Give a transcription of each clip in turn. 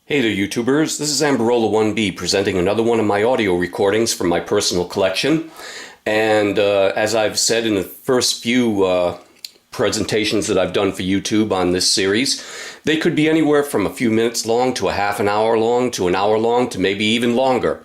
Hey there, YouTubers. This is Amberola 1B presenting another one of my audio recordings from my personal collection. And as I've said in the first few presentations that I've done for YouTube on this series, they could be anywhere from a few minutes long to a half an hour long to an hour long to maybe even longer.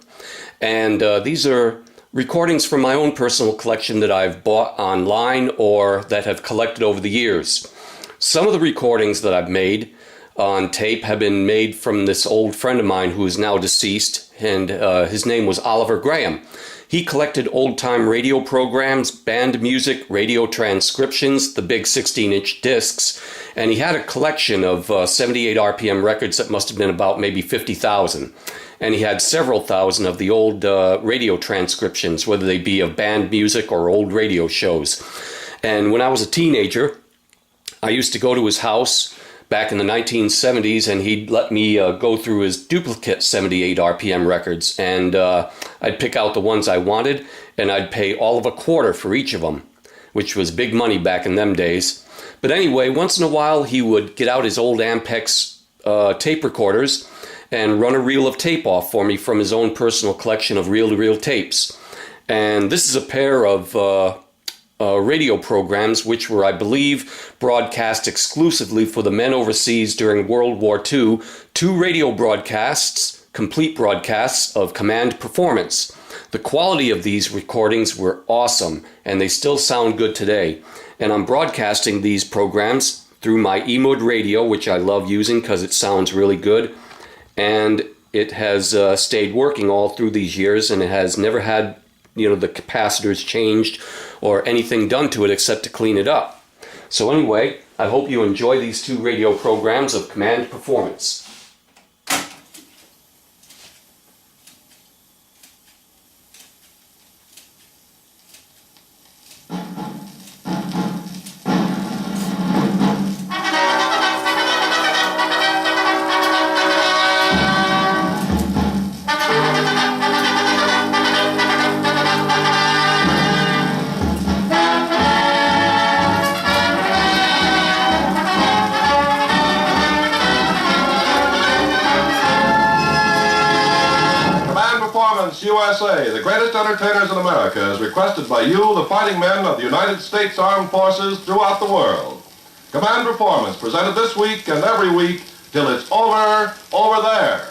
And these are recordings from my own personal collection that I've bought online or that have collected over the years. Some of the recordings that I've made on tape have been made from this old friend of mine who is now deceased, and his name was Oliver Graham. He collected old-time radio programs, band music, radio transcriptions, the big 16-inch discs, and he had a collection of 78 RPM records that must have been about maybe 50,000. And he had several thousand of the old radio transcriptions, whether they be of band music or old radio shows. And when I was a teenager, I used to go to his house back in the 1970s, and he'd let me go through his duplicate 78 RPM records, and I'd pick out the ones I wanted, and I'd pay all of $0.25 for each of them, which was big money back in them days. But anyway, once in a while he would get out his old Ampex tape recorders and run a reel of tape off for me from his own personal collection of reel-to-reel tapes. And this is a pair of radio programs which were, I believe, broadcast exclusively for the men overseas during World War II. 2 radio broadcasts, complete broadcasts of Command Performance. The quality of these recordings were awesome, and they still sound good today. And I'm broadcasting these programs through my eMood radio, which I love using because it sounds really good. And it has stayed working all through these years, and it has never had the capacitors changed or anything done to it except to clean it up. So anyway, I hope you enjoy these 2 radio programs of Command Performance. USA, the greatest entertainers in America, is requested by you, the fighting men of the United States Armed Forces throughout the world. Command Performance, presented this week and every week till it's over there.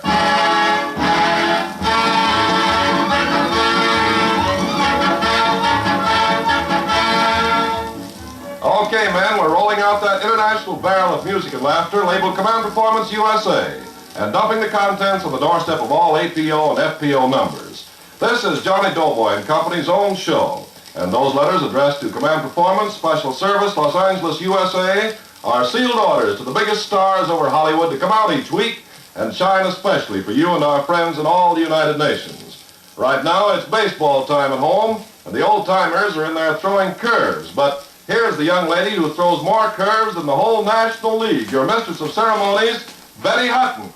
Okay, men, we're rolling out that international barrel of music and laughter labeled Command Performance USA and dumping the contents on the doorstep of all APO and FPO members. This is Johnny Doughboy and Company's own show, and those letters addressed to Command Performance, Special Service, Los Angeles, USA, are sealed orders to the biggest stars over Hollywood to come out each week and shine especially for you and our friends in all the United Nations. Right now, it's baseball time at home, and the old-timers are in there throwing curves, but here's the young lady who throws more curves than the whole National League, your mistress of ceremonies, Betty Hutton.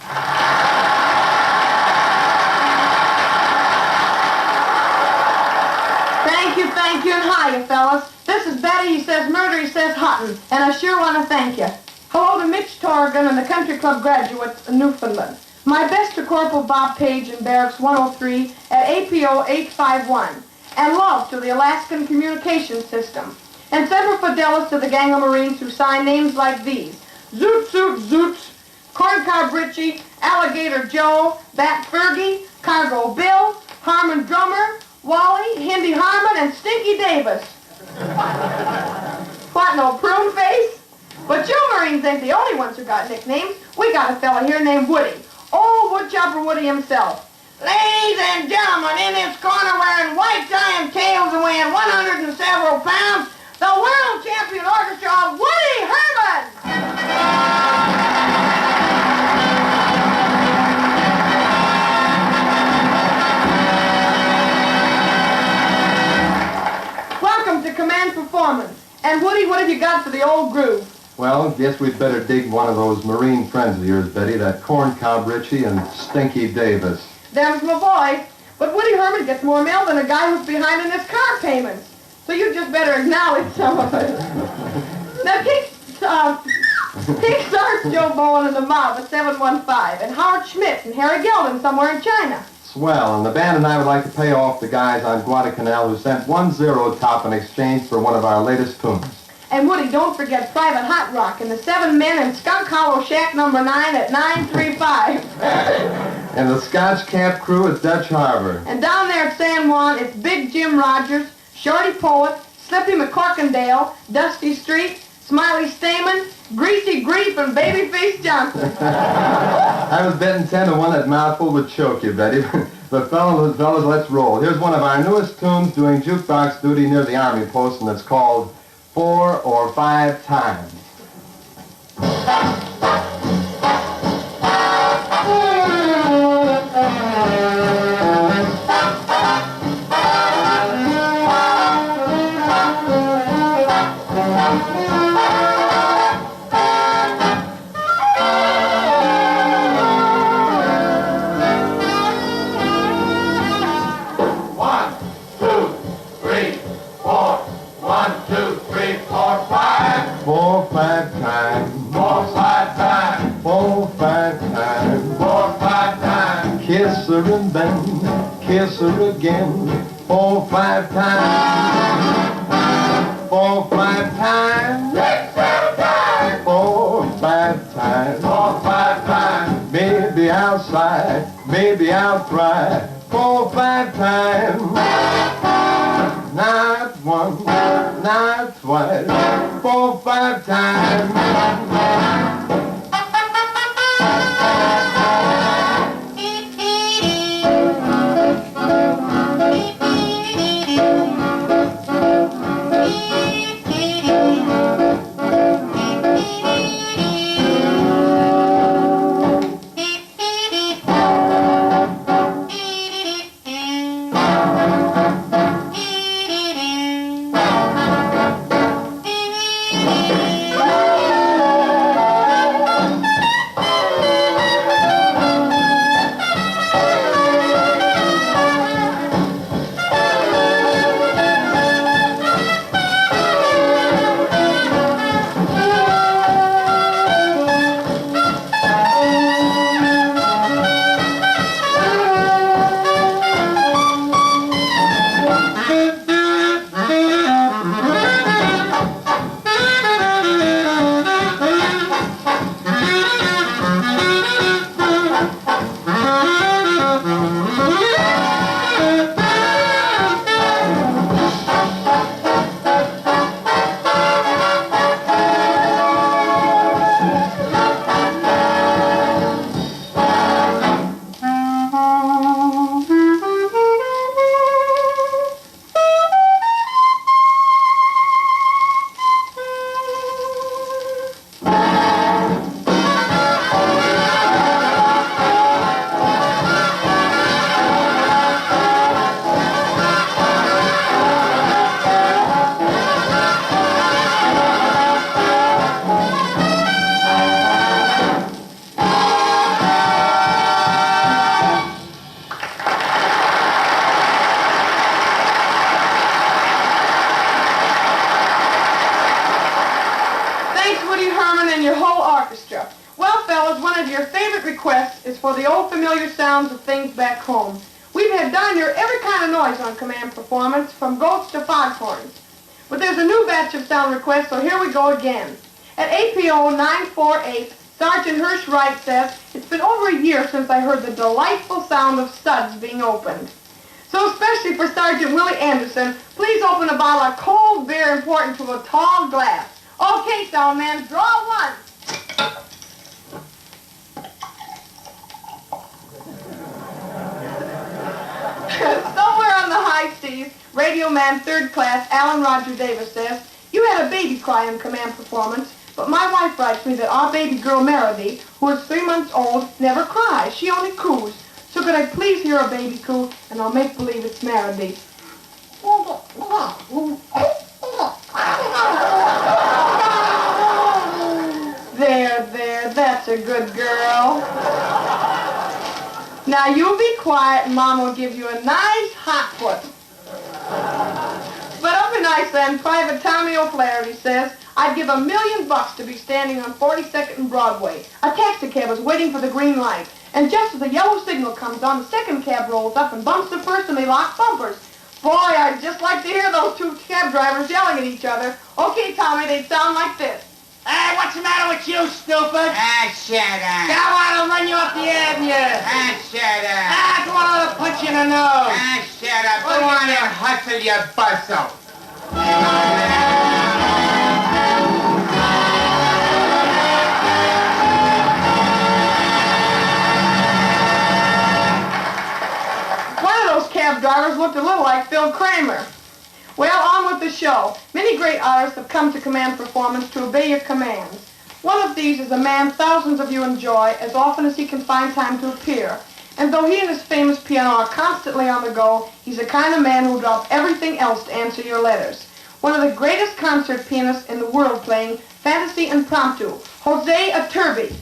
Thank you, and hiya, fellas. This is Betty. He says murder, he says Hutton, and I sure want to thank you. Hello to Mitch Torgan and the Country Club graduates in Newfoundland. My best to Corporal Bob Page in Barracks 103 at APO 851. And love to the Alaskan Communications System. And Semper Fidelis to the gang of Marines who sign names like these: Zoot Zoot Zoots, Corncob Richie, Alligator Joe, Bat Fergie, Cargo Bill, Harmon Drummer, Wally, Hindi Harmon, and Stinky Davis. What, no prune face? But you Marines ain't the only ones who got nicknames. We got a fella here named Woody. Old Woodchopper Woody himself. Ladies and gentlemen, in this corner wearing white tie and tails and weighing 100 and several pounds, the world champion orchestra of Woody Herman! Command Performance. And Woody, what have you got for the old groove? Well, guess we'd better dig one of those Marine friends of yours, Betty, that Corncob Richie and Stinky Davis. Them's my boy. But Woody Herman gets more mail than a guy who's behind in his car payments. So you just better acknowledge some of it. Now, Pink Sarge Joe Bowen and the Mob at 715, and Howard Schmidt and Harry Gelden somewhere in China. Swell, and the band and I would like to pay off the guys on Guadalcanal who sent 1-0 top in exchange for one of our latest tunes. And Woody, don't forget Private Hot Rock and the 7 Men in Skunk Hollow Shack number 9 at 935. And the Scotch Camp Crew at Dutch Harbor. And down there at San Juan, it's Big Jim Rogers, Shorty Poet, Slippy McCorkindale, Dusty Street, Smiley Stamen, Greasy Grief, and Babyface Johnson. I was betting 10-1 that mouthful would choke you, Betty. But fellas, let's roll. Here's one of our newest tunes doing jukebox duty near the Army post, and it's called 4 or 5 Times. Kiss her and then kiss her again 4 or 5 times. 4 or 5 times. 4 or 5 times. 4 or 5 times. Maybe outside, maybe I'll cry 4 or 5 times. Not once, not twice, 4 or 5 times. Woody Herman and your whole orchestra. Well, fellas, one of your favorite requests is for the old familiar sounds of things back home. We've had darn near every kind of noise on Command Performance, from goats to foghorns. But there's a new batch of sound requests, so here we go again. At APO 948, Sergeant Hirsch Wright says, "It's been over a year since I heard the delightful sound of studs being opened. So especially for Sergeant Willie Anderson, please open a bottle of cold beer and pour it into a tall glass. Okay, sound man, draw one." Somewhere on the high seas, Radio Man 3rd Class Alan Roger Davis says, "You had a baby cry in Command Performance, but my wife writes me that our baby girl Meredy, who is 3 months old, never cries. She only coos. So could I please hear a baby coo, and I'll make believe it's Meredy." There, that's a good girl. Now you be quiet and Mom will give you a nice hot foot. But up in nice then, Private Tommy O'Flaherty says, I'd give $1 million to be standing on 42nd and Broadway. A taxi cab is waiting for the green light. And just as the yellow signal comes on, the second cab rolls up and bumps the first and they lock bumpers. Boy, I'd just like to hear those two cab drivers yelling at each other. Okay, Tommy, they'd sound like this. Hey, what's the matter with you, stupid? Shut up. Go on, I'll run you off the avenue. Shut up. Go on, I'll punch you in the nose. Shut up. Go on and hustle your bustle. One of those cab drivers looked a little like Phil Kramer. Well, on with the show. Many great artists have come to Command Performance to obey your commands. One of these is a man thousands of you enjoy as often as he can find time to appear. And though he and his famous piano are constantly on the go, he's the kind of man who'll drop everything else to answer your letters. One of the greatest concert pianists in the world playing Fantasy Impromptu, Jose Iturbi.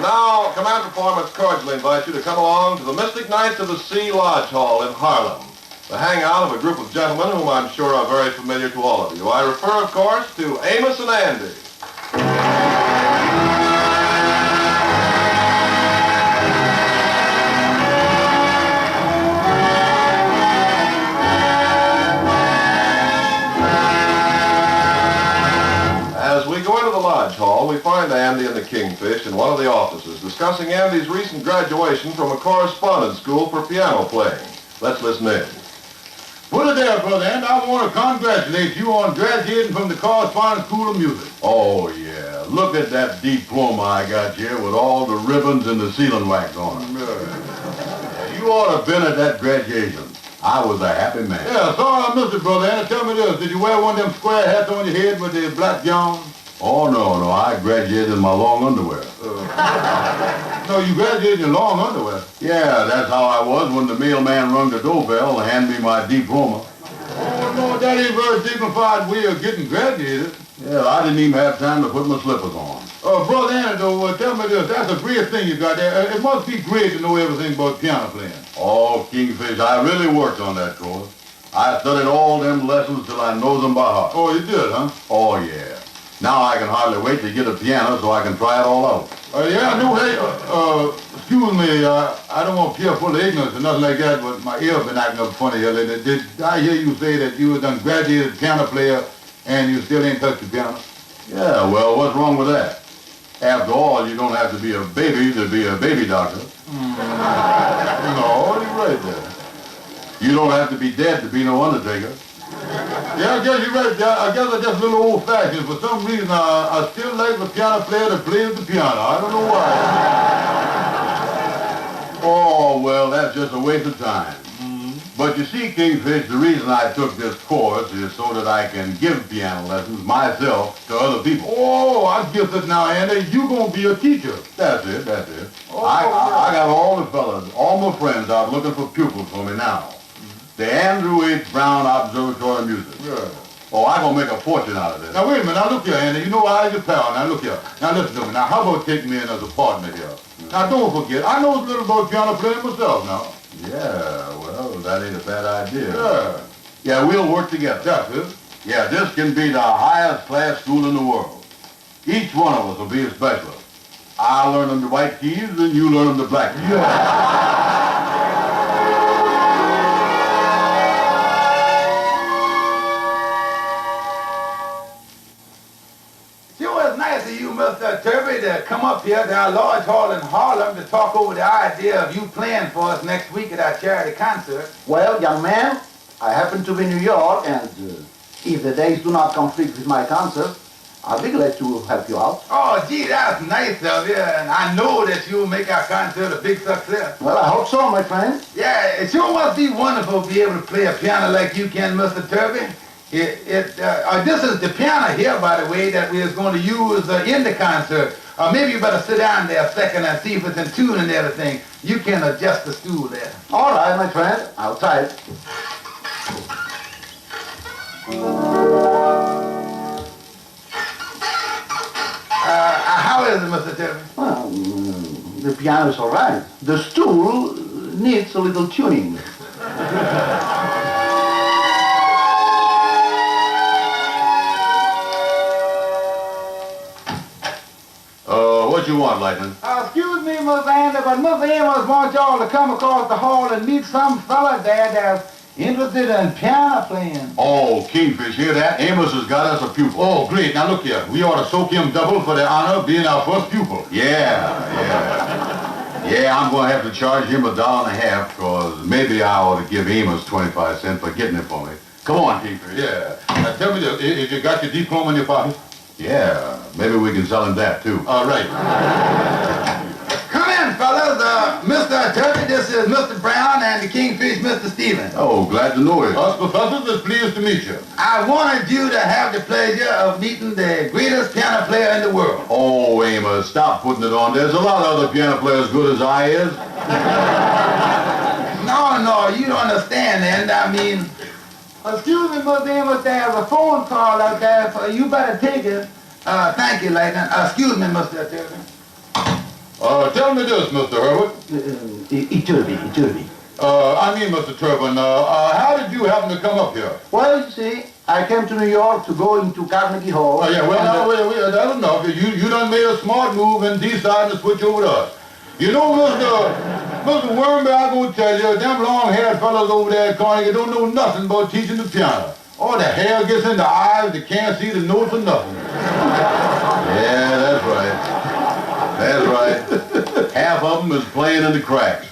now, Command Performance cordially invite you to come along to the Mystic Nights of the Sea Lodge Hall in Harlem, the hangout of a group of gentlemen whom I'm sure are very familiar to all of you. I refer, of course, to Amos and Andy. As we go into the lodge hall, we find Andy and the Kingfish in one of the offices discussing Andy's recent graduation from a correspondence school for piano playing. Let's listen in. Put it there, Brother Andy. I want to congratulate you on graduating from the Correspondence School of Music. Oh, yeah. Look at that diploma I got here with all the ribbons and the sealing wax on it. You ought to have been at that graduation. I was a happy man. Yeah, sorry I missed it, Brother Andy. Tell me this. Did you wear one of them square hats on your head with the black gown? Oh, no. I graduated in my long underwear. No, you graduated in long underwear. Yeah, that's how I was when the mailman rung the doorbell and handed me my diploma. Oh, no, that ain't very dignified way of getting graduated. Yeah, I didn't even have time to put my slippers on. Brother Andy, though, tell me this. That's a great thing you got there. It must be great to know everything about piano playing. Oh, Kingfish, I really worked on that course. I studied all them lessons till I knows them by heart. Oh, you did, huh? Oh, yeah. Now I can hardly wait to get a piano so I can try it all out. Yeah, I know. Hey, excuse me. I don't want to appear full of ignorance or nothing like that, but my ear been acting up funny here lately. Did I hear you say that you was done graduated piano player and you still ain't touched the piano? Yeah, well, what's wrong with that? After all, you don't have to be a baby to be a baby doctor. No, you're right there. You don't have to be dead to be no undertaker. Yeah, I guess you're right. I guess I'm just a little old-fashioned. For some reason, I still like the piano player that plays the piano. I don't know why. Oh, well, that's just a waste of time. But you see, Kingfish, the reason I took this course is so that I can give piano lessons myself to other people. Oh, I get it now, Andy. You gonna be a teacher. That's it. Oh, I got all the fellas, all my friends out looking for pupils for me now. The Andrew H. Brown Observatory of Music. Yeah. Oh, I'm going to make a fortune out of this. Now, wait a minute. Now, look here, Andy. You know I ain't your pal. Now, look here. Now, listen to me. Now, how about taking me in as a partner here? Now, don't forget, I know a little about piano playing myself now. Yeah, well, that ain't a bad idea. Yeah. Yeah, we'll work together. That's it. Yeah, this can be the highest class school in the world. Each one of us will be a specialist. I'll learn them the white keys and you learn them the black keys. Yeah. Nice of you, Mr. Iturbi, to come up here to our Lodge Hall in Harlem to talk over the idea of you playing for us next week at our charity concert. Well, young man, I happen to be in New York, and if the days do not conflict with my concert, I'll be glad to help you out. Oh, gee, that's nice of you, and I know that you'll make our concert a big success. Well, I hope so, my friend. Yeah, it sure must be wonderful to be able to play a piano like you can, Mr. Iturbi. This is the piano here, by the way, that we is going to use in the concert. Maybe you better sit down there a second and see if it's in tune and everything. You can adjust the stool there. All right, my friend. I'll try it. How is it, Mr. Iturbi? Well, the piano is all right. The stool needs a little tuning. What you want, Lightning? Excuse me, Mr. Andy, but Mr. Amos wants y'all to come across the hall and meet some fella there that's interested in piano playing. Oh, Kingfish, hear that? Amos has got us a pupil. Oh, great. Now, look here. We ought to soak him double for the honor of being our first pupil. Yeah. Yeah, I'm going to have to charge him $1.50, because maybe I ought to give Amos 25 cents for getting it for me. Come on, Kingfish. Yeah. Now, tell me this. If you got your diploma in your pocket? Yeah, maybe we can sell him that, too. All right. Come in, fellas. Mr. Iturbi, this is Mr. Brown, and the Kingfish, Mr. Stevens. Oh, glad to know you. Us professors is pleased to meet you. I wanted you to have the pleasure of meeting the greatest piano player in the world. Oh, Amos, stop putting it on. There's a lot of other piano players good as I is. No, you don't understand, and I mean... Excuse me, Mr. Amos, there's a phone call out there, so you better take it. Thank you, Lightning. Excuse me, Mr. Iturbi. Tell me this, Mr. Herbert. Iturbi. Mr. Turbin, how did you happen to come up here? Well, you see, I came to New York to go into Carnegie Hall. Oh, yeah, well, now, wait, that's enough. You done made a smart move and decided to switch over to us. You know, Mr. Wormby, I'm going to tell you, them long-haired fellas over there at Carnegie don't know nothing about teaching the piano. All the hair gets in the eyes, they can't see the notes or nothing. Yeah, that's right. That's right. Half of them is playing in the cracks.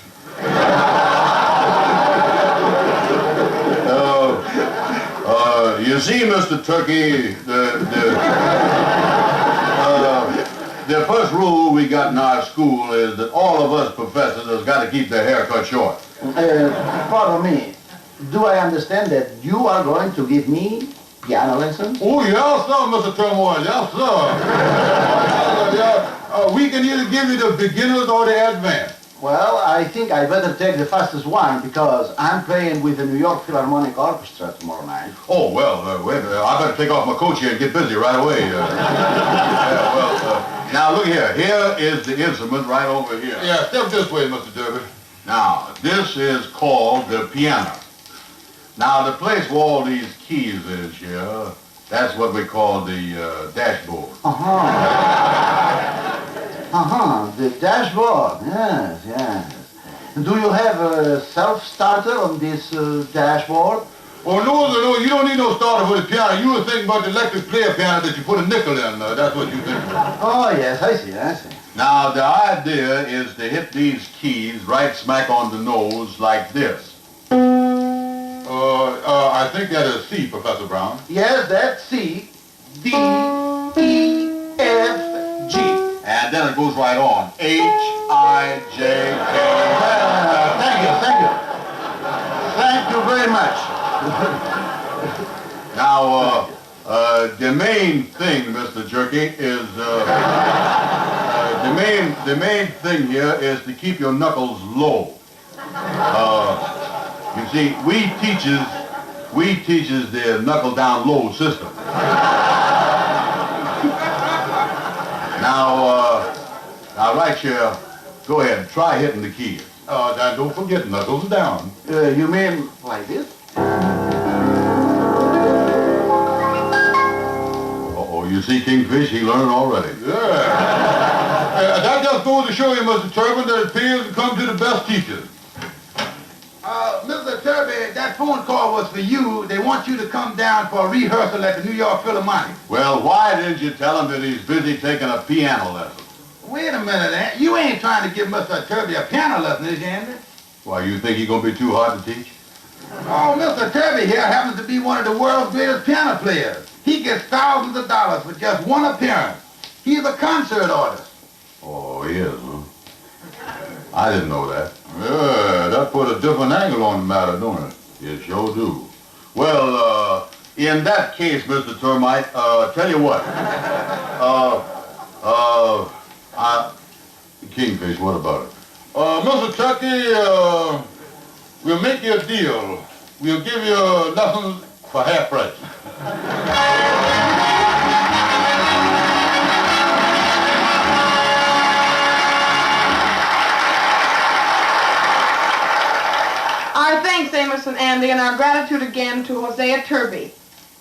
You see, Mr. Turkey, the first rule we got in our school is that all of us professors has got to keep their hair cut short. Pardon me. Do I understand that you are going to give me piano lessons? Oh, yes, sir, Mr. Turmoil. Yes, sir. We can either give you the beginners or the advanced. Well, I think I better take the fastest one because I'm playing with the New York Philharmonic Orchestra tomorrow night. Oh, well, wait a minute. I better take off my coat here and get busy right away. Now, look here. Here is the instrument right over here. Yeah, step this way, Mr. Derby. Now, this is called the piano. Now, the place where all these keys is here, that's what we call the dashboard. The dashboard. Yes. Do you have a self-starter on this dashboard? Oh, no, you don't need no starter for the piano. You were thinking about the electric player piano that you put a nickel in. That's what you think. Oh, yes, I see. Now, the idea is to hit these keys right smack on the nose like this. I think that is C, Professor Brown. Yes, that's C, D, E, F, G. And then it goes right on. H, I, J, K. Thank you. Thank you very much. Now, the main thing, Mr. Jerky, is the main thing here is to keep your knuckles low. You see, we teaches the knuckle down low system. Now, right here, go ahead, try hitting the keys. Now don't forget, knuckles down. You mean like this? Uh-oh, you see, Kingfish, he learned already. Yeah. That just goes to show you, Mr. Turbin, that it pays to come to the best teachers. Mr. Turby, that phone call was for you. They want you to come down for a rehearsal at the New York Philharmonic. Well, why didn't you tell him that he's busy taking a piano lesson? Wait a minute, Aunt. You ain't trying to give Mr. Turby a piano lesson, is you, Andy? Why, you think he's going to be too hard to teach? Oh, Mr. Turby here happens to be one of the world's greatest piano players. He gets thousands of dollars for just one appearance. He's a concert artist. Oh, he is, huh? I didn't know that. Yeah, that put a different angle on the matter, don't it? It sure do. Well, in that case, Mr. Termite, tell you what. Kingfish, what about it? Mr. Turkey, we'll make you a deal. We'll give you lessons for half price. Our thanks, Amos and Andy, and our gratitude again to Hosea Iturbi.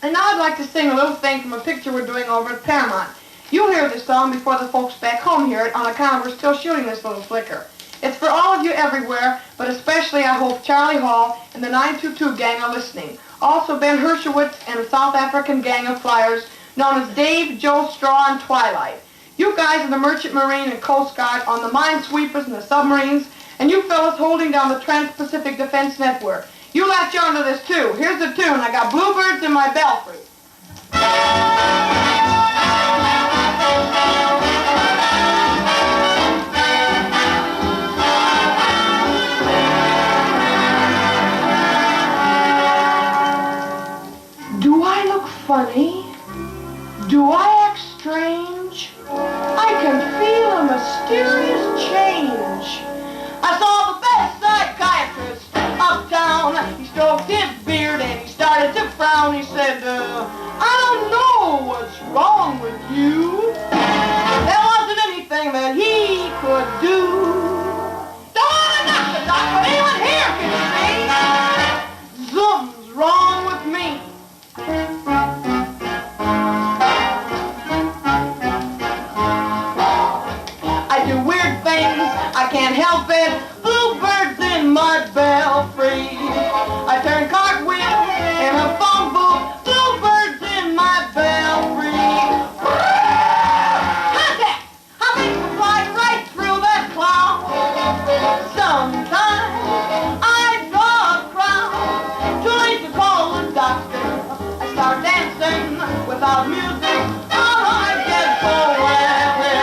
And now I'd like to sing a little thing from a picture we're doing over at Paramount. You'll hear this song before the folks back home hear it on account of we're still shooting this little flicker. It's for all of you everywhere, but especially I hope Charlie Hall and the 922 gang are listening. Also Ben Hershowitz and a South African gang of flyers known as Dave, Joe, Straw, and Twilight. You guys in the Merchant Marine and Coast Guard on the minesweepers and the submarines, and you fellas holding down the Trans-Pacific Defense Network. You latch onto this too. Here's the tune. I got bluebirds in my belfry. Do I look funny? Do I act strange? I can feel a mysterious change. I saw the best psychiatrist uptown. He stroked his beard and he started to frown. He said, I don't know what's wrong with you. There wasn't anything that he could wanna do. Don't wanna knock the knock, but anyone here can see something's wrong with me. I do weird things, I can't help it. Bluebirds in my belfry. I turn cartwheels in a phone booth. Bluebirds in my belfry. Contact! I make them fly right through that cloud. Sometimes I draw a crowd. Too late to call the doctor. I start dancing without music. Oh, I get so weary.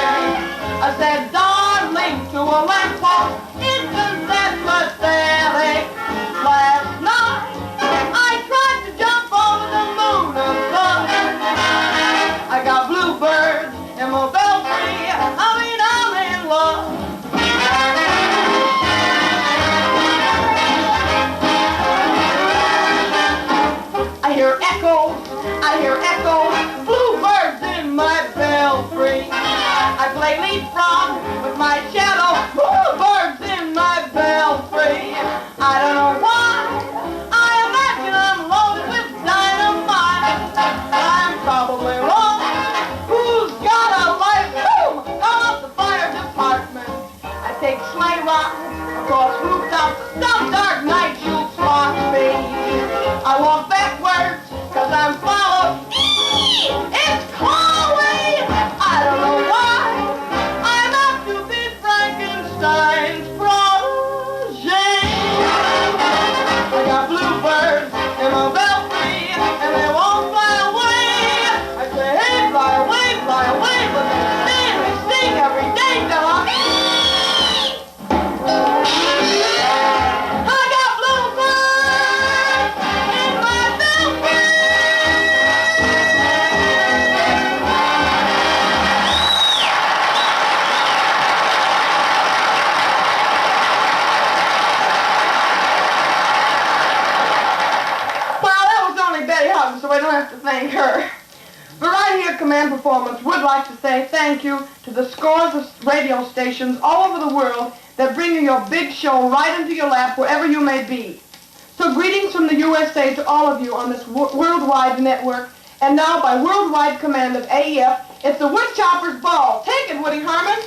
I said, darling, to a lamppost. Isn't that pathetic? Last night I tried to jump over the moon above. I got bluebirds in my belfry. I'm in love. I hear echoes, bluebirds in my belfry. I play leapfrog with my shadow, bluebirds in my belfry. I don't know why, I imagine I'm loaded with dynamite. I'm probably wrong. Who's got a light? Boom! Call up the fire department. I take sleigh rides across rooftops. Some dark night you'll spot me. I walk backwards, 'cause I'm followed. It's Chloe! I don't know why. I'm up to be Frankenstein's protege. I got bluebirds in my belfry, and they won't fly away. I say, hey, fly away, but they sing every day till I'm I got bluebirds in my belfry. Well, that was only Betty Hutton, so I don't have to thank her. But right here, Command Performance would like to say thank you to the scores of radio stations all over the world that bring you your big show right into your lap wherever you may be. So greetings from the USA to all of you on this worldwide network. And now, by worldwide command of AEF, it's the Woodchopper's Ball. Take it, Woody Herman.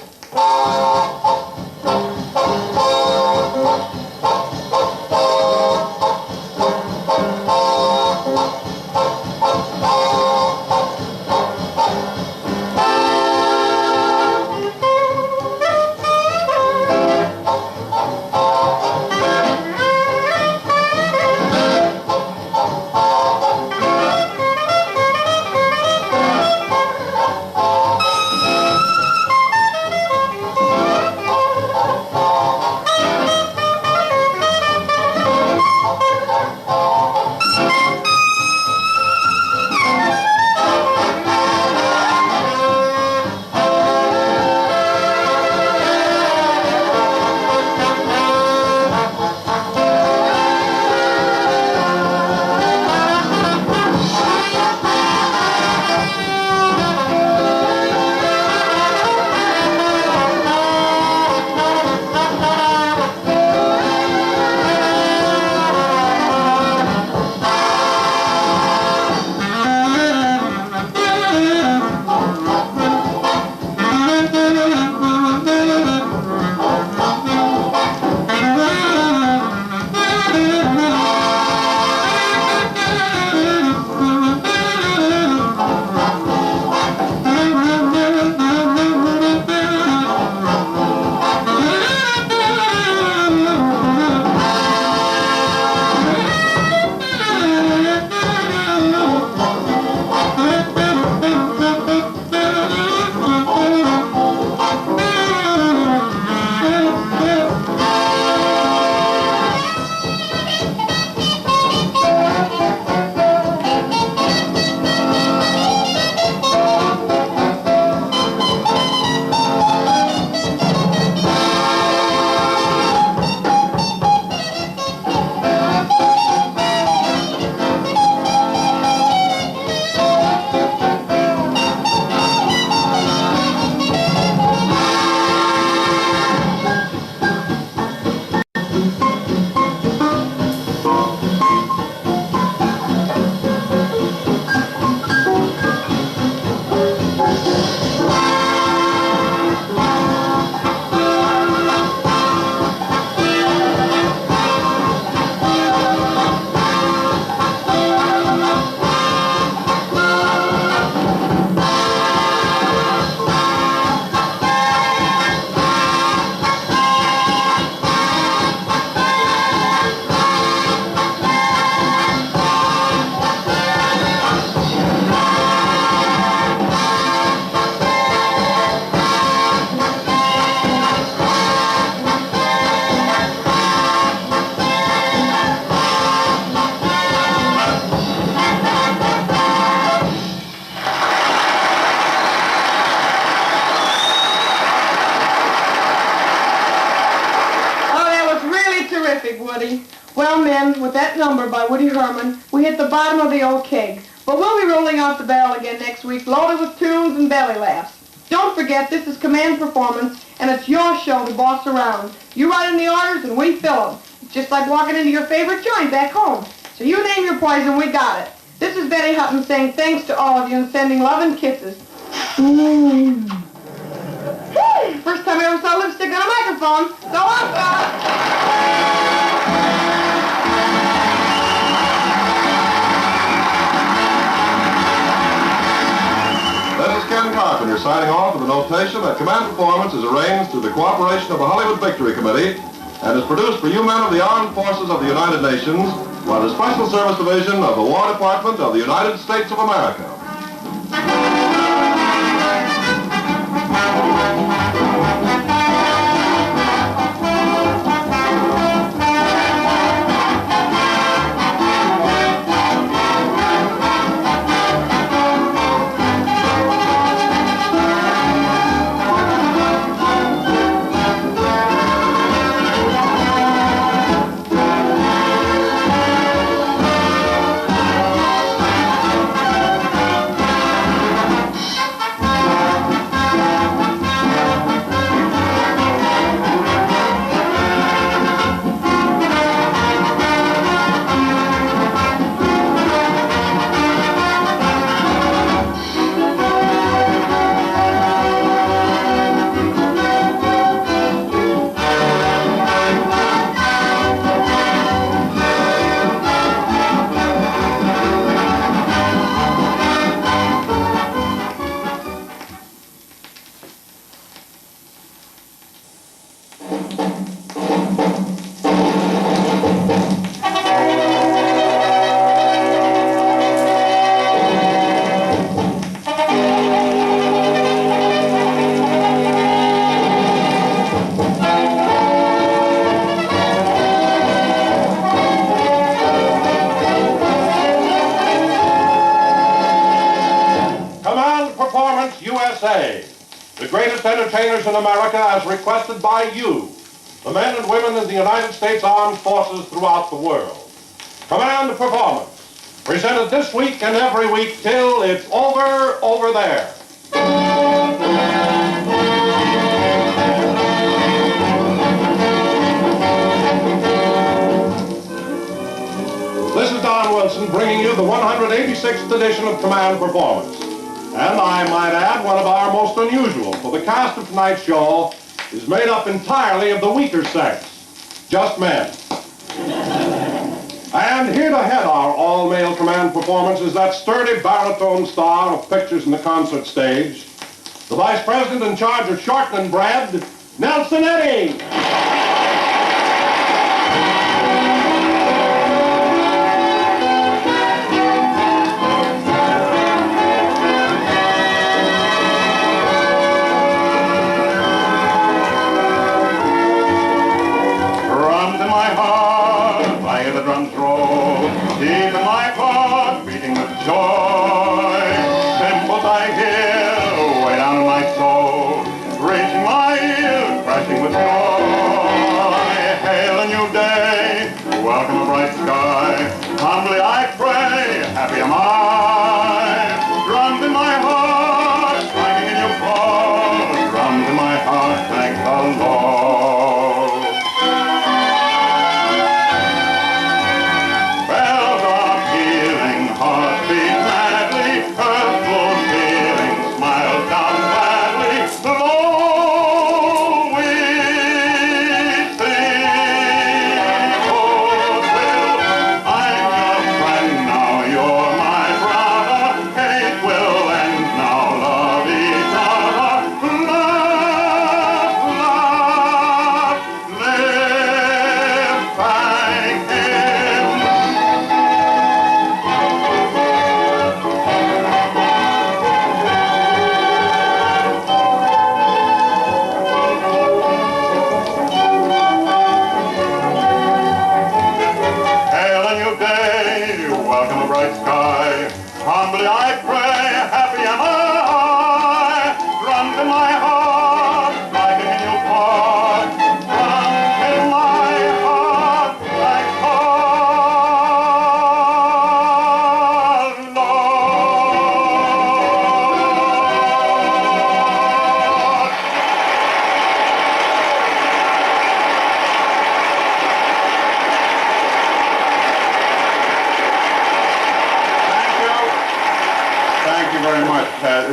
Woody. Well, men, with that number by Woody Herman, we hit the bottom of the old keg. But we'll be rolling out the barrel again next week, loaded with tunes and belly laughs. Don't forget, this is command performance, and it's your show to boss around. You write in the orders, and we fill them. It's just like walking into your favorite joint back home. So you name your poison, we got it. This is Betty Hutton saying thanks to all of you and sending love and kisses. First time I ever saw lipstick on a microphone. So long, fellas. This is Ken Carpenter signing off with a notation that Command Performance is arranged through the cooperation of the Hollywood Victory Committee and is produced for you men of the Armed Forces of the United Nations by the Special Service Division of the War Department of the United States of America. The greatest entertainers in America as requested by you, the men and women in the United States Armed Forces throughout the world. Command Performance, presented this week and every week till it's over there. This is Don Wilson bringing you the 186th edition of Command Performance. And I might add, one of our most unusual, for the cast of tonight's show is made up entirely of the weaker sex, just men. And here to head our all-male Command Performance is that sturdy baritone star of pictures and the concert stage, the Vice President in charge of shortening bread, Nelson Eddy. Happy am I, drums in my heart, striking in your cause, drums in my heart, thank the Lord. Bells are pealing, hearts beat madly, earth flows feeling, smiles down gladly, though we sing, oh, will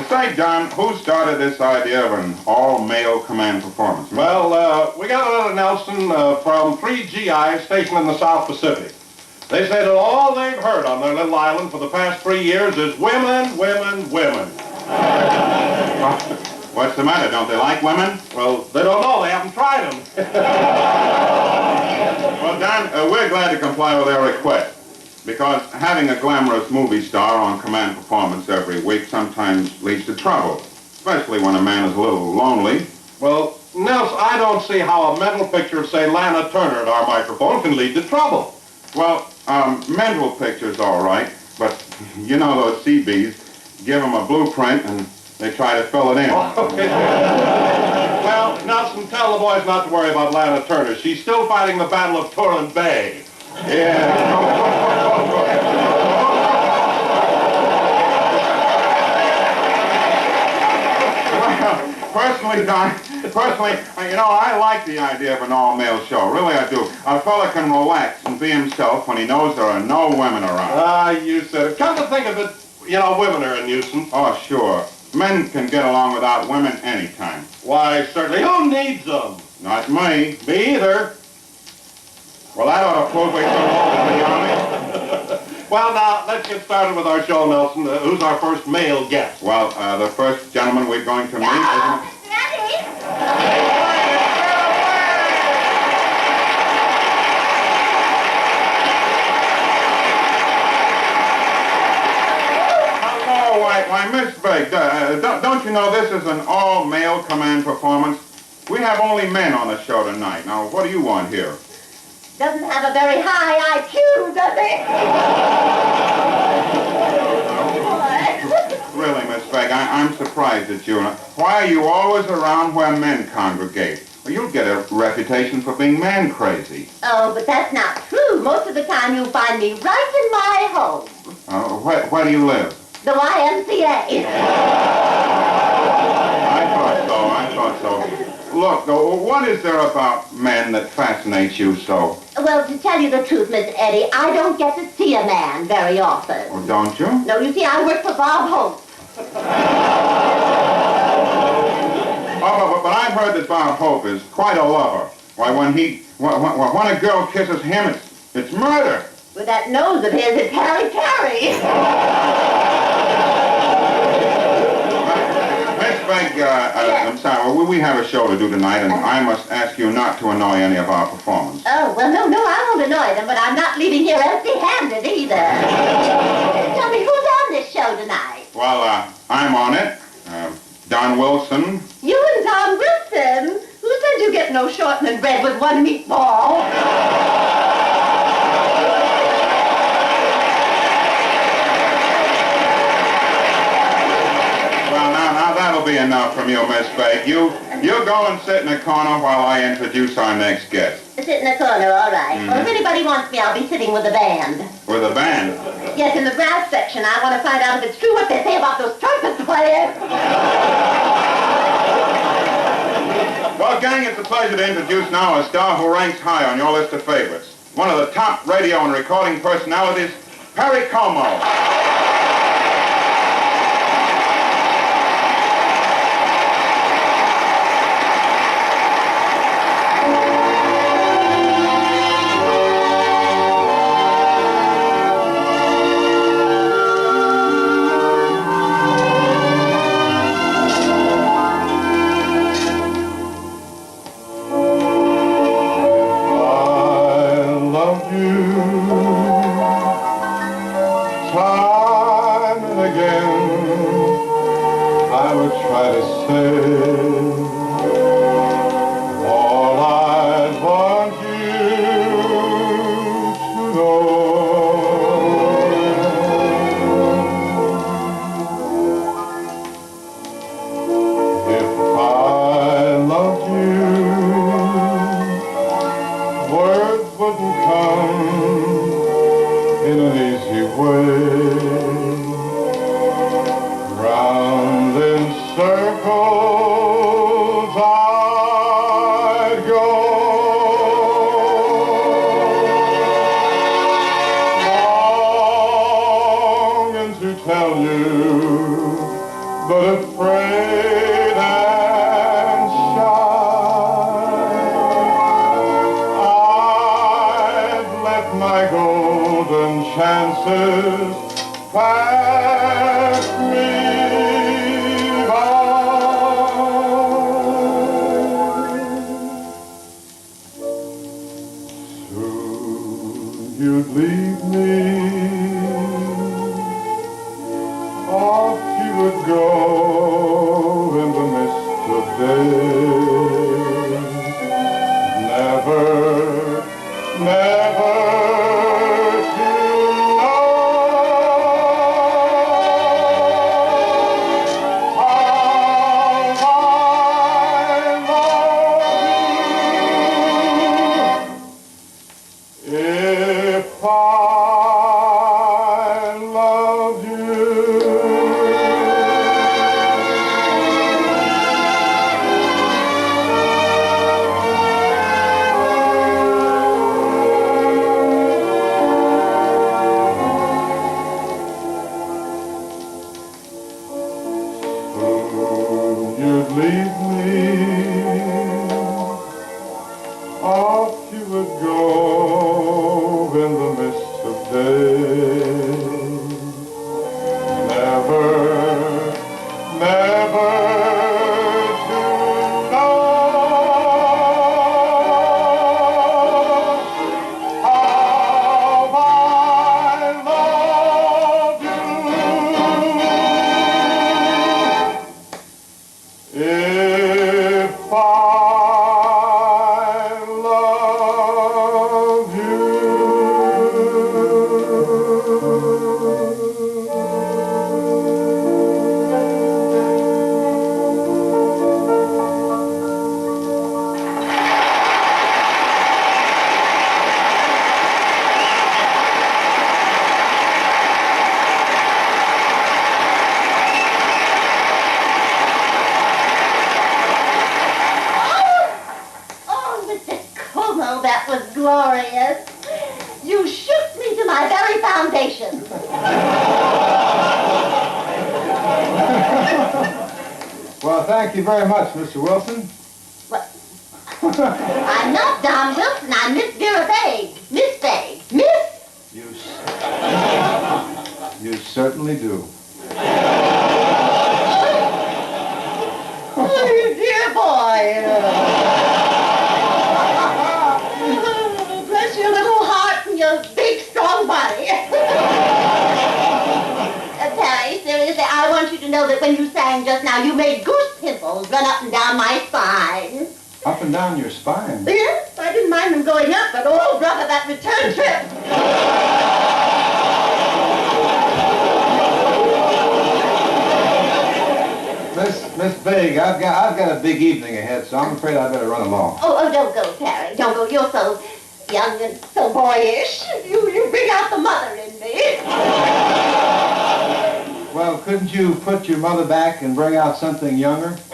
Say, Don, who started this idea of an all-male command performance? Well, we got a letter, Nelson, from 3 GIs stationed in the South Pacific. They say that all they've heard on their little island for the past 3 years is women, women, women. What's the matter? Don't they like women? Well, they don't know. They haven't tried them. Well, Don, we're glad to comply with their request. Because having a glamorous movie star on command performance every week sometimes leads to trouble. Especially when a man is a little lonely. Well, Nelson, I don't see how a mental picture of, say, Lana Turner at our microphone can lead to trouble. Well, mental picture's all right. But, you know those CBs, give them a blueprint and they try to fill it in. Well, Nelson, tell the boys not to worry about Lana Turner. She's still fighting the Battle of Turin Bay. Yeah. Personally, Don, you know, I like the idea of an all-male show. Really, I do. A fella can relax and be himself when he knows there are no women around. Ah, you said it. Come to think of it, you know, women are a nuisance. Oh, sure. Men can get along without women anytime. Why, certainly. Who needs them? Not me. Me either. Well, that ought to prove we don't want to be honest. Well, now, let's get started with our show, Nelson. Who's our first male guest? Well, the first gentleman we're going to meet is... Hello, why, Miss Vague, don't you know this is an all-male command performance? We have only men on the show tonight. Now, what do you want here? Doesn't have a very high IQ, does it? Really, Miss Vague, I'm surprised at you. Why are you always around where men congregate? Well, you'll get a reputation for being man-crazy. Oh, but that's not true. Most of the time you'll find me right in my home. Where do you live? The YMCA. I thought so. Look, what is there about men that fascinates you so? Well, to tell you the truth, Miss Eddy, I don't get to see a man very often. Oh, don't you? No, you see, I work for Bob Hope. Oh, but I've heard that Bob Hope is quite a lover. Why, when a girl kisses him, it's murder. With that nose of his, it's Harry Carey. Miss Vague, I'm sorry, well, we have a show to do tonight, and I must ask you not to annoy any of our performers. Oh, well, no, I won't annoy them, but I'm not leaving here empty-handed either. Tell me, who's on this show tonight? Well, I'm on it. Don Wilson. You and Don Wilson? Who said you get no shortening bread with one meatball? Now that'll be enough from you, Miss Vague. You go and sit in the corner while I introduce our next guest. Sit in the corner, all right. Well, if anybody wants me, I'll be sitting with the band. With a band? Yes, in the brass section. I want to find out if it's true what they say about those trumpet players. Well, gang, it's a pleasure to introduce now a star who ranks high on your list of favorites. One of the top radio and recording personalities, Perry Como. But chances pass me by. Soon you'd leave me, off you would go in the mist of day. Never, never to know how I love you. If I loved you. You'd leave me, off you would go in the mist of day. Never, never to know how I love you. If I love you. Oh, Mr. Como, that was glorious. You shook me to my very foundation. Well, thank you very much, Mr. Wilson. What? I'm not Don Wilson. I'm Miss Vera Vague. Miss Vague. Miss? You certainly do. Oh, you dear boy. Bless your little heart and your big, strong body. Terry, seriously, I want you to know that when you sang just now, you made goose pimples run up and down my spine. Up and down your spine. Yes, I didn't mind them going up, but oh, brother, that return trip. Miss Vague, I've got a big evening ahead, so I'm afraid I better run along. Oh, don't go, Terry. Don't go. You're so young and so boyish. You bring out the mother in me. Well, couldn't you put your mother back and bring out something younger? If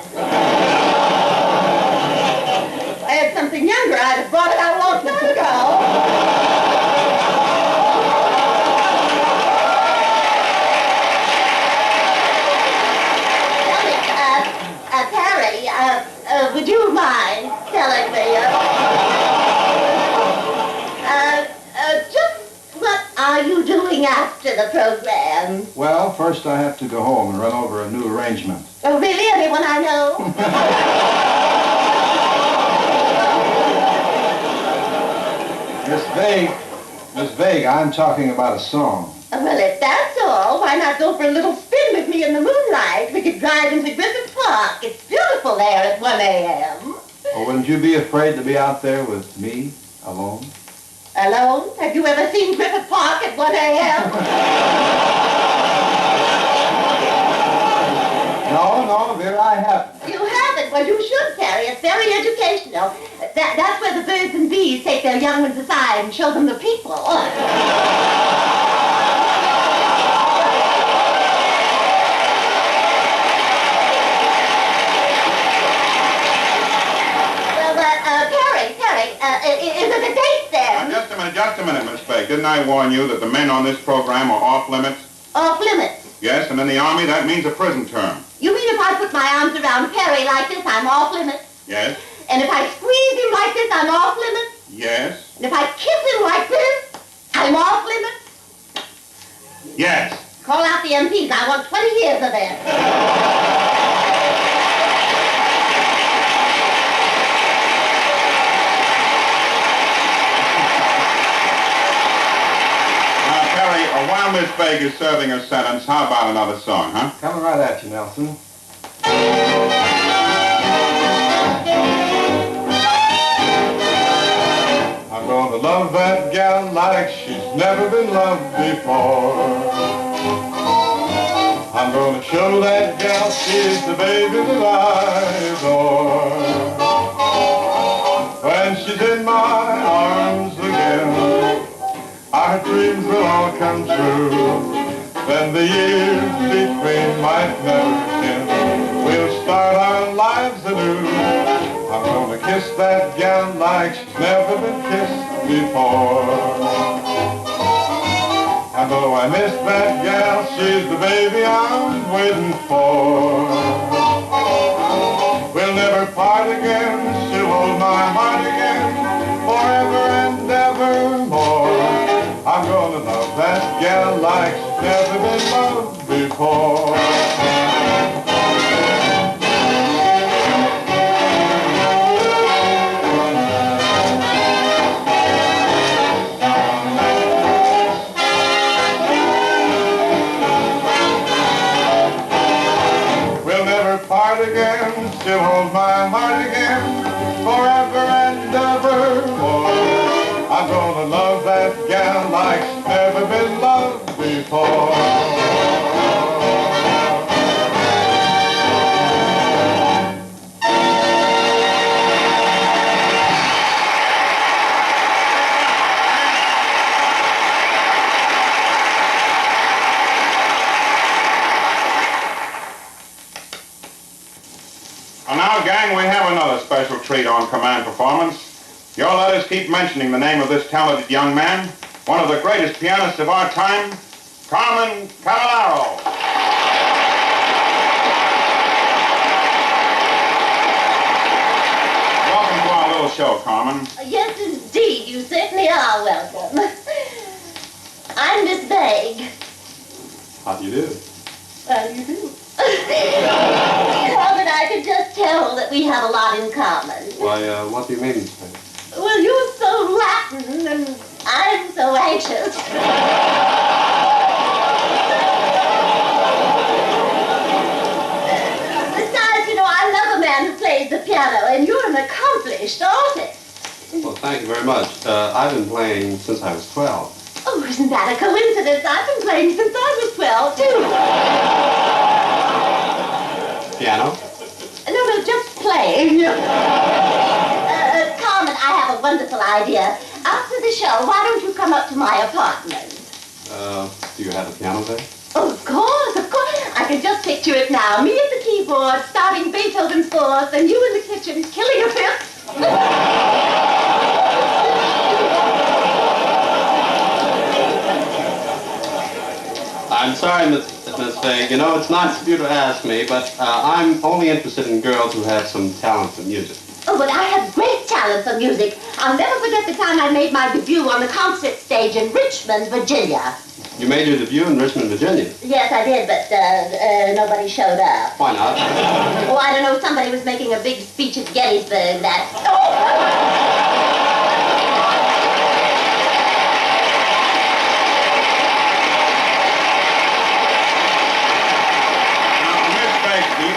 I had something younger, I'd have brought it out a long time ago. Terry, would you mind telling me, just what are you doing after the program? Well, first I have to go home and run over a new arrangement. Oh, really? Anyone I know? Miss Vague, I'm talking about a song. Well, if that's all, why not go for a little spin with me in the moonlight? We could drive into Griffith Park. It's beautiful there at 1 a.m. Well, wouldn't you be afraid to be out there with me, alone? Alone? Have you ever seen Griffith Park at 1 a.m.? No, Vera, I haven't. You haven't? Well, you should, Terry. It's very educational. That's where the birds and bees take their young ones aside and show them the people. Well, Terry, is it a date then? Just a minute, Miss Vague. Didn't I warn you that the men on this program are off limits? Off limits? Yes, and in the Army, that means a prison term. You mean if I put my arms around Terry like this, I'm off limits? Yes? And if I squeeze him like this, I'm off limits? Yes? And if I kiss him like this, I'm off limits? Yes. Call out the MPs. I want 20 years of it. While Miss Vague is serving her sentence, how about another song, huh? Coming right at you, Nelson. I'm gonna love that gal like she's never been loved before. I'm gonna show that gal she's the baby that I adore. When she's in my arms again, our dreams will all come true. Then the years between might never end. We'll start our lives anew. I'm gonna kiss that gal like she's never been kissed before. And though I miss that gal, she's the baby I'm waiting for. We'll never part again. She'll hold my heart again forever and evermore. I'm gonna love that gal like she's never been loved before. We'll never part again. She'll hold my heart again forever and evermore. I'm gonna love that gal like she's never been loved before. Well, now, gang, we have another special treat on Command Performance. Your letters keep mentioning the name of this talented young man, one of the greatest pianists of our time, Carmen Cavallero. Welcome to our little show, Carmen. Yes, indeed. You certainly are welcome. I'm Miss Vague. How do you do? How do you do? Carmen, I can just tell that we have a lot in common. Why, what do you mean, Miss Vague? Well, you're so Latin, and I'm so anxious. Besides, you know, I love a man who plays the piano, and you're an accomplished artist. Well, thank you very much. I've been playing since I was 12. Oh, isn't that a coincidence? I've been playing since I was 12, too. Piano? No, just playing. Carmen, I have a wonderful idea. After the show, why don't you come up to my apartment? Do you have a piano there? Oh, of course, of course. I can just picture it now. Me at the keyboard, starting Beethoven's Fourth, and you in the kitchen, killing a fifth. I'm sorry, Miss Vague. You know, it's nice of you to ask me, but I'm only interested in girls who have some talent for music. Oh, but I have great talent for music. I'll never forget the time I made my debut on the concert stage in Richmond, Virginia. You made your debut in Richmond, Virginia? Yes, I did, but nobody showed up. Why not? Oh, I don't know. Somebody was making a big speech at Gettysburg that...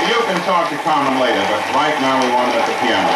You can talk to Carmen later, but right now we want her at the piano.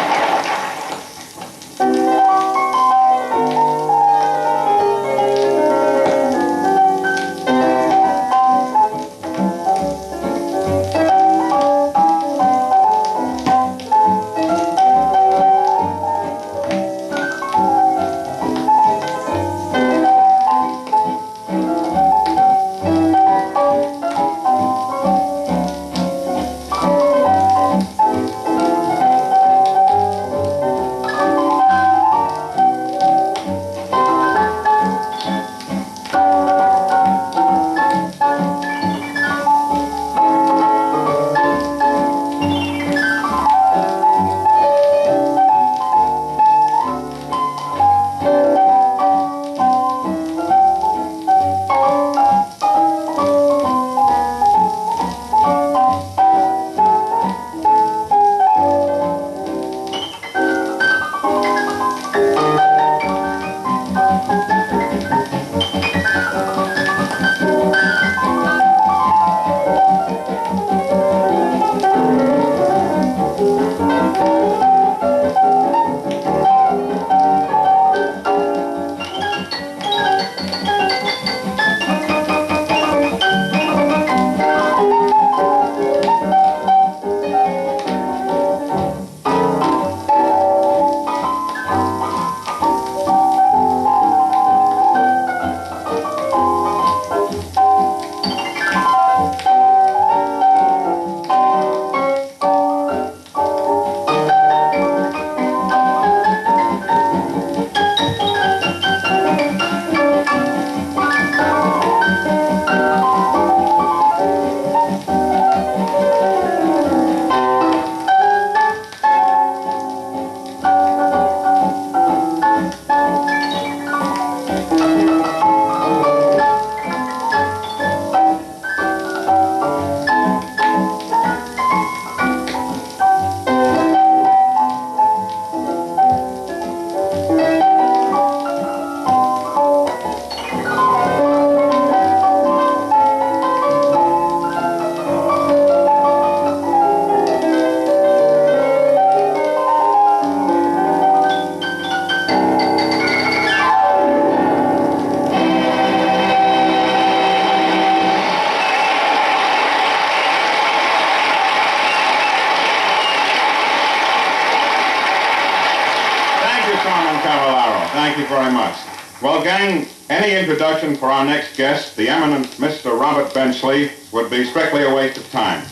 Carmen Cavallero. Thank you very much. Well, gang, any introduction for our next guest, the eminent Mr. Robert Benchley, would be strictly a waste of time.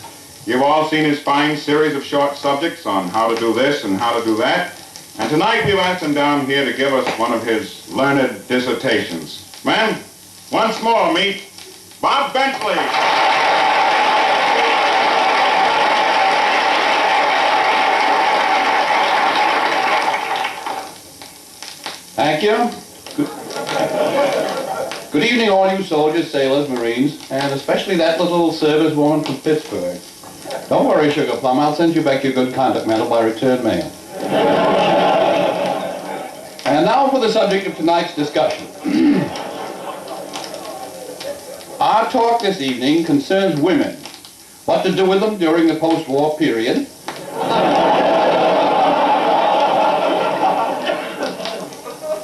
You've all seen his fine series of short subjects on how to do this and how to do that. And tonight we've asked him down here to give us one of his learned dissertations. Men, once more meet Bob Benchley. Thank you. Good evening, all you soldiers, sailors, Marines, and especially that little service woman from Pittsburgh. Don't worry, Sugar Plum, I'll send you back your good conduct medal by return mail. And now for the subject of tonight's discussion. Our talk this evening concerns women, what to do with them during the post-war period,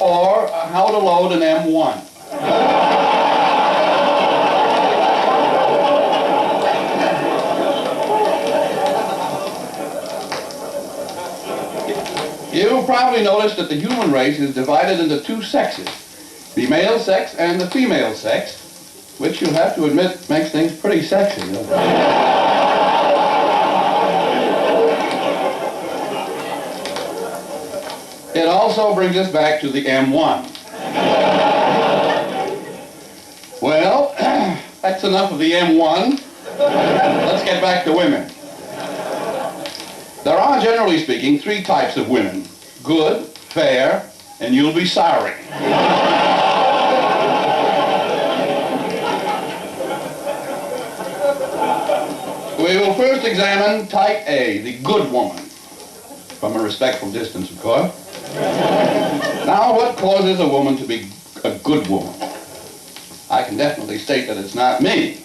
or how to load an M1. You'll probably notice that the human race is divided into two sexes, the male sex and the female sex, which you have to admit makes things pretty sexy. It also brings us back to the M1. Well, that's enough of the M1. Let's get back to women. There are, generally speaking, three types of women: good, fair, and you'll be sorry. We will first examine type A, the good woman, from a respectful distance, of course. Now, what causes a woman to be a good woman? I can definitely state that it's not me.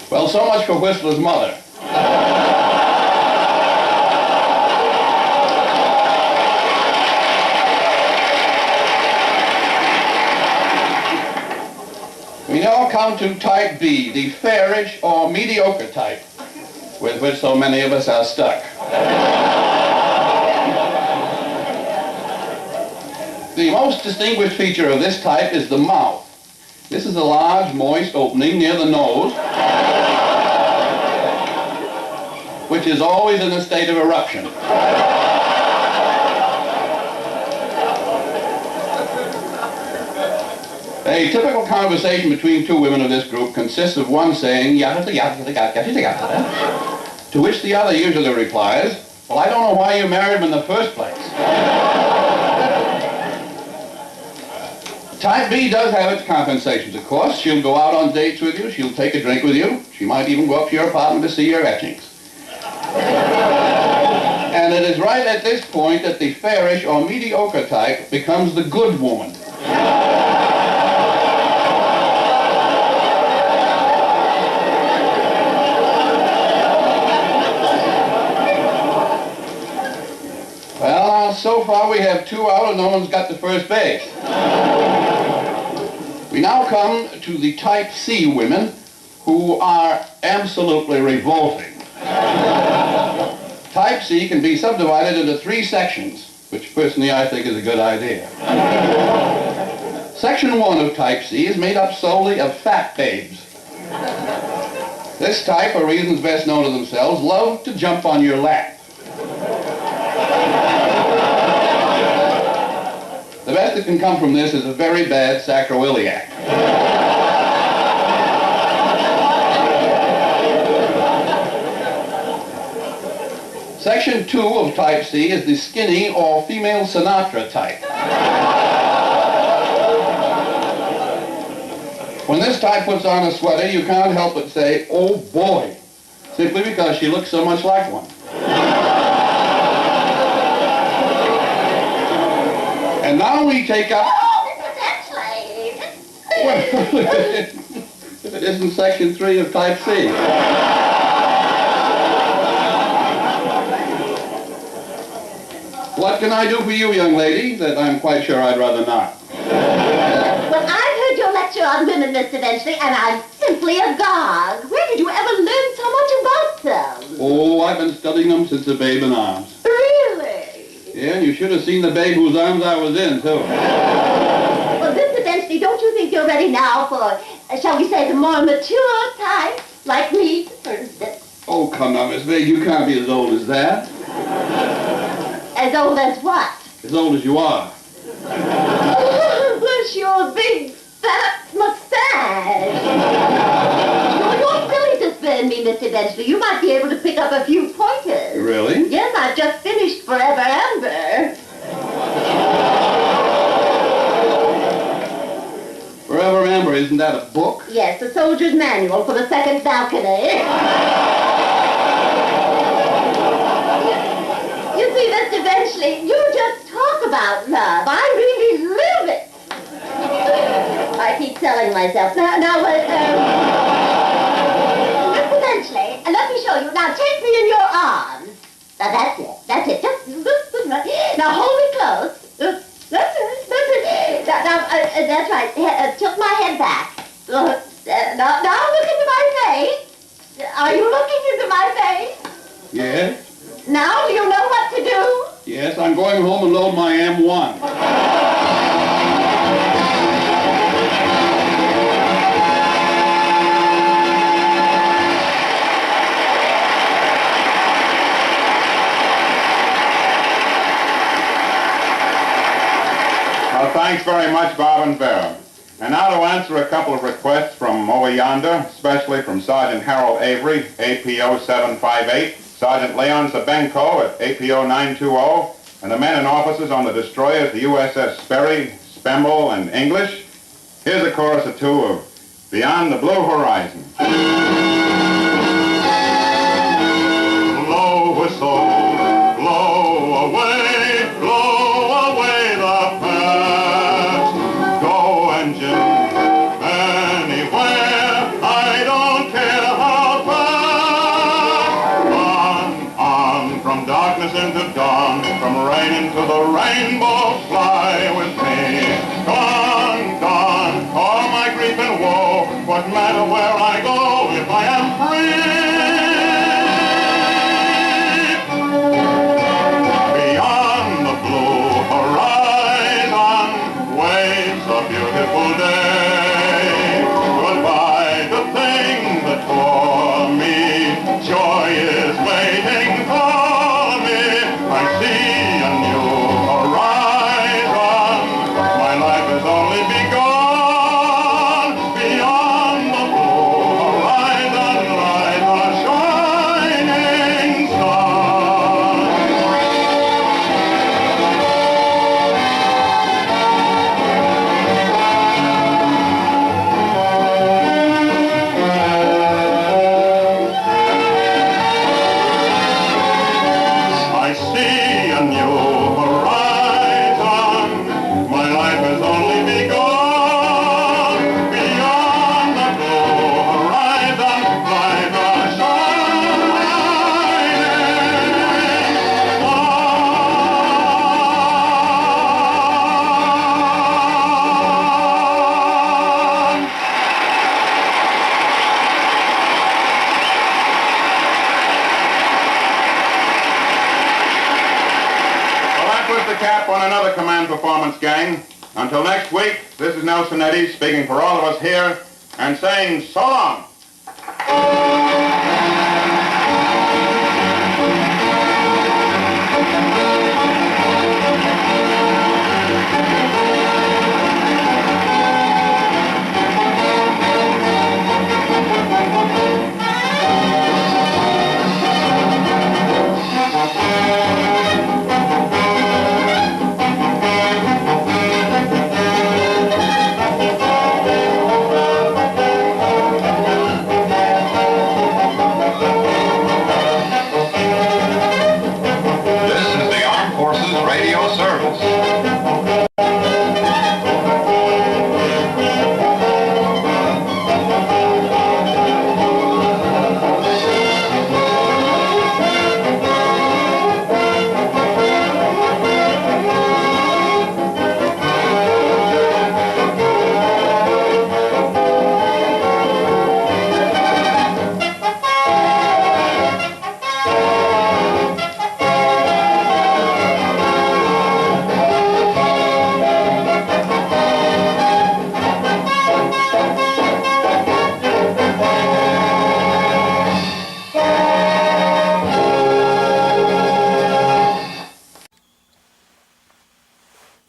Well, so much for Whistler's mother. We now come to type B, the fairish or mediocre type, with which so many of us are stuck. The most distinguished feature of this type is the mouth. This is a large, moist opening near the nose, which is always in a state of eruption. A typical conversation between two women of this group consists of one saying, yada yada yada yada yada, to which the other usually replies, well, I don't know why you married him in the first place. Type B does have its compensations, of course. She'll go out on dates with you. She'll take a drink with you. She might even go up to your apartment to see your etchings. And it is right at this point that the fairish or mediocre type becomes the good woman. Well, so far we have two out and no one's got to first base. We now come to the type C women, who are absolutely revolting. Type C can be subdivided into three sections, which personally I think is a good idea. Section 1 of type C is made up solely of fat babes. This type, for reasons best known to themselves, love to jump on your lap. The best that can come from this is a very bad sacroiliac. Section 2 of type C is the skinny or female Sinatra type. When this type puts on a sweater, you can't help but say, oh boy, simply because she looks so much like one. And now we take up... Oh, Mr. Benchley! If it isn't section 3 of type C. What can I do for you, young lady, that I'm quite sure I'd rather not? Well, I've heard your lecture on women, Mr. Benchley, and I'm simply agog. Where did you ever learn so much about them? been studying them since the babe in arms. Really? Yeah, and you should have seen the babe whose arms I was in, too. Well, Mr. Benchley, don't you think you're ready now for, shall we say, the more mature type, like me, for instance? Oh, come now, Miss Vague, you can't be as old as that. As old as what? As old as you are. Bless your big, fat mustache. You're silly to spend me, Mr. Benchley. You might be able to pick up a few pointers. Really? Yes, I've just finished Forever Amber. Forever Amber, isn't that a book? Yes, the soldier's manual for the second balcony. You see, Mr. Benchley, you just talk about love. I really live it. I keep telling myself. Now, Mr. Benchley, let me show you. Now, take me in your arms. Now, that's it. Just, now, hold me close. That's it. Now, that's right. Tilt my head back. Now, look into my face. Are you looking into my face? Yes. Now, do you know what to do? Yes, I'm going home and load my M1. Well, thanks very much, Bob and Vera. And now to answer a couple of requests from over yonder, especially from Sergeant Harold Avery, APO 758, Sergeant Leon Sabenko at APO 920, and the men and officers on the destroyers, the USS Sperry, Spemble, and English. Here's a chorus or two of Beyond the Blue Horizon. Blow whistle, blow away the past. Go engine, anywhere, I don't care how fast. On, from darkness into dawn, from rain into the rainbow, fly with me. Gone, all my grief and woe, what matter where I go if I am free? Beyond the blue horizon waves a beautiful day. Goodbye to things that bore me, joy is waiting for me. I see a new horizon, my life has only begun. Beyond the blue horizon lies a shining sun. I see a new horizon, my life has only begun. Beyond the blue horizon lies a shining sun. Well, that puts the cap on another command performance, gang. Until next week, this is Nelson Eddy speaking for all of us here and saying so long.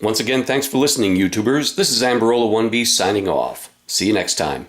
Once again, thanks for listening, YouTubers. This is Amberola 1B signing off. See you next time.